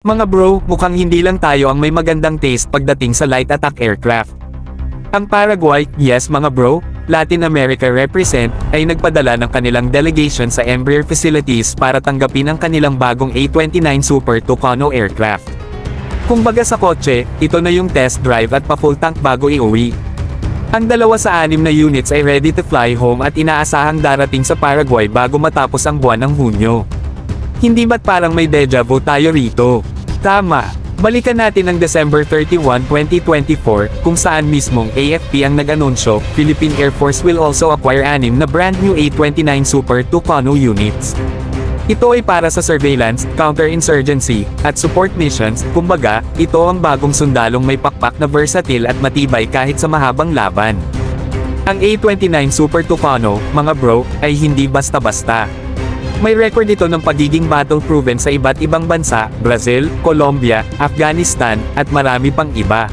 Mga bro, mukhang hindi lang tayo ang may magandang taste pagdating sa light attack aircraft. Ang Paraguay, yes mga bro, Latin America represent, ay nagpadala ng kanilang delegation sa Embraer facilities para tanggapin ang kanilang bagong A-29 Super Tucano aircraft. Kumbaga sa kotse, ito na yung test drive at pa-full tank bago iuwi. Ang 2 sa 6 na units ay ready to fly home at inaasahang darating sa Paraguay bago matapos ang buwan ng Hunyo. Hindi ba't parang may deja vu tayo rito? Tama. Balikan natin ang December 31, 2024, kung saan mismong AFP ang nag-anunsyo, Philippine Air Force will also acquire 6 na brand new A-29 Super Tucano units. Ito ay para sa surveillance, counter-insurgency, at support missions, kumbaga, ito ang bagong sundalong may pakpak na versatile at matibay kahit sa mahabang laban. Ang A-29 Super Tucano, mga bro, ay hindi basta-basta. May record ito ng pagiging battle-proven sa iba't ibang bansa, Brazil, Colombia, Afghanistan, at marami pang iba.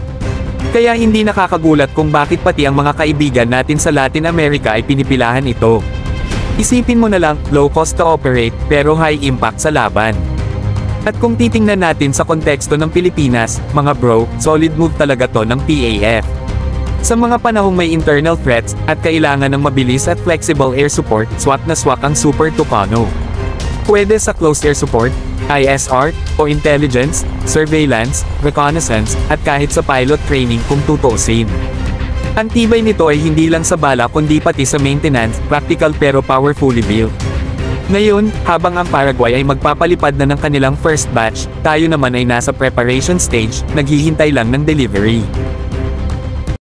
Kaya hindi nakakagulat kung bakit pati ang mga kaibigan natin sa Latin America ay pinipilahan ito. Isipin mo na lang, low cost to operate, pero high impact sa laban. At kung titingnan natin sa konteksto ng Pilipinas, mga bro, solid move talaga to ng PAF. Sa mga panahong may internal threats, at kailangan ng mabilis at flexible air support, swak na swak ang Super Tucano. Pwede sa close air support, ISR, o intelligence, surveillance, reconnaissance, at kahit sa pilot training kung tutuusin. Ang tibay nito ay hindi lang sa bala kundi pati sa maintenance, practical pero powerfully built. Ngayon, habang ang Paraguay ay magpapalipad na ng kanilang first batch, tayo naman ay nasa preparation stage, naghihintay lang ng delivery.